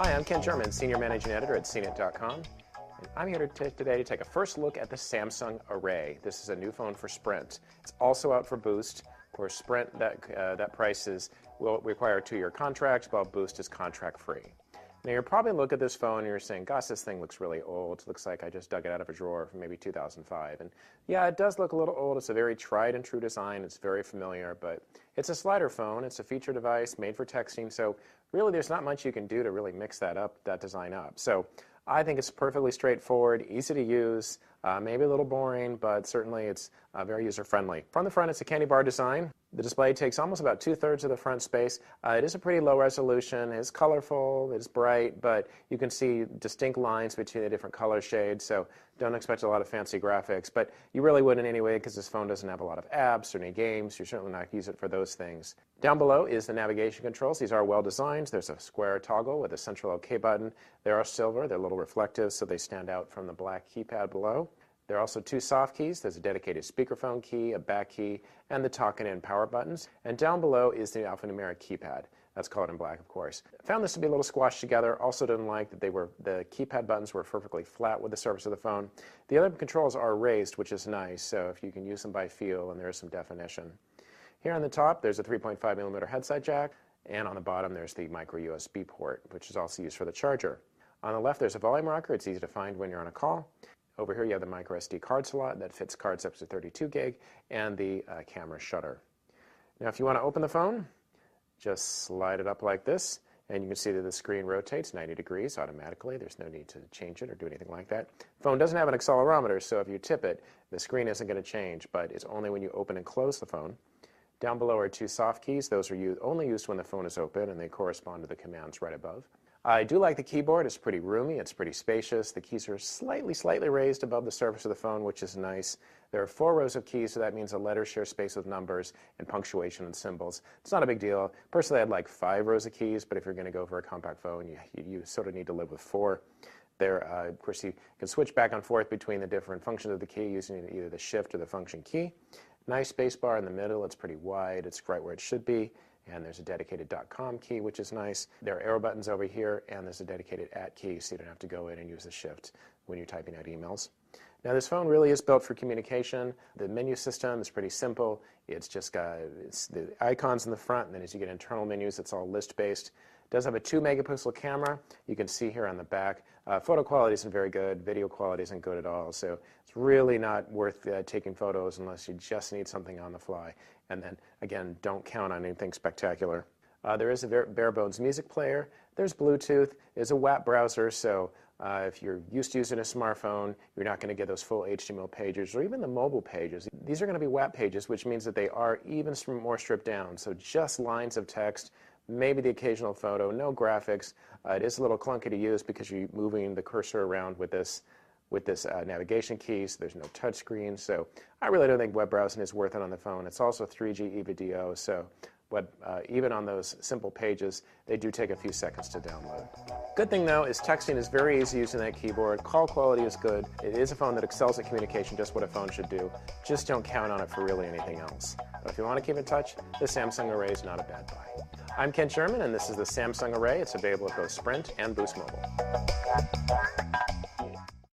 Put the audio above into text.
Hi, I'm Ken German, Senior Managing Editor at CNET.com. And I'm here today to take a first look at the Samsung Array. This is a new phone for Sprint. It's also out for Boost. Of course, Sprint, that price will require a 2-year contract, while Boost is contract-free. Now, you're probably looking at this phone and you're saying, gosh, this thing looks really old. It looks like I just dug it out of a drawer from maybe 2005. And yeah, it does look a little old. It's a very tried and true design. It's very familiar, but it's a slider phone. It's a feature device made for texting. So really, there's not much you can do to really mix that design up. So I think it's perfectly straightforward, easy to use, maybe a little boring, but certainly it's very user-friendly. From the front, it's a candy bar design. The display takes almost about 2/3 of the front space. It is a pretty low resolution. It's colorful, it's bright, but you can see distinct lines between the different color shades, so don't expect a lot of fancy graphics, but you really wouldn't anyway because this phone doesn't have a lot of apps or any games. You're certainly not going to use it for those things. Down below is the navigation controls. These are well designed. There's a square toggle with a central OK button. They are silver. They're a little reflective, so they stand out from the black keypad below. There are also 2 soft keys. There's a dedicated speakerphone key, a back key, and the talk and in power buttons. And down below is the alphanumeric keypad. That's colored in black, of course. I found this to be a little squashed together. Also didn't like that the keypad buttons were perfectly flat with the surface of the phone. The other controls are raised, which is nice, so if you can use them by feel, and there is some definition. Here on the top, there's a 3.5mm headset jack, and on the bottom, there's the micro USB port, which is also used for the charger. On the left, there's a volume rocker. It's easy to find when you're on a call. Over here, you have the micro SD card slot that fits cards up to 32 gig, and the camera shutter. Now, if you want to open the phone, just slide it up like this, and you can see that the screen rotates 90 degrees automatically. There's no need to change it or do anything like that. The phone doesn't have an accelerometer, so if you tip it, the screen isn't going to change, but it's only when you open and close the phone. Down below are 2 soft keys. Those are only used when the phone is open, and they correspond to the commands right above. I do like the keyboard. It's pretty roomy. It's pretty spacious. The keys are slightly raised above the surface of the phone, which is nice. There are 4 rows of keys, so that means the letters share space with numbers and punctuation and symbols. It's not a big deal. Personally, I'd like 5 rows of keys, but if you're going to go for a compact phone, you sort of need to live with 4. There, of course, you can switch back and forth between the different functions of the key using either the shift or the function key. Nice space bar in the middle. It's pretty wide. It's right where it should be. And there's a dedicated .com key, which is nice. There are arrow buttons over here, and there's a dedicated @ key, so you don't have to go in and use the shift when you're typing out emails. Now, this phone really is built for communication. The menu system is pretty simple. It's just got the icons in the front, and then as you get internal menus, it's all list-based. It does have a 2-megapixel camera. You can see here on the back. Photo quality isn't very good. Video quality isn't good at all. So it's really not worth taking photos unless you just need something on the fly. And then, again, don't count on anything spectacular. There is a bare-bones music player. There's Bluetooth. There's a WAP browser, so if you're used to using a smartphone, you're not going to get those full HTML pages or even the mobile pages. These are going to be WAP pages, which means that they are even more stripped down. So just lines of text, maybe the occasional photo, no graphics. It is a little clunky to use because you're moving the cursor around with this navigation key, so there's no touch screen. So I really don't think web browsing is worth it on the phone. It's also 3G EVDO, so even on those simple pages, they do take a few seconds to download. Good thing, though, is texting is very easy using that keyboard. Call quality is good. It is a phone that excels at communication, just what a phone should do. Just don't count on it for really anything else. But if you want to keep in touch, the Samsung Array is not a bad buy. I'm Ken Sherman, and this is the Samsung Array. It's available at both Sprint and Boost Mobile.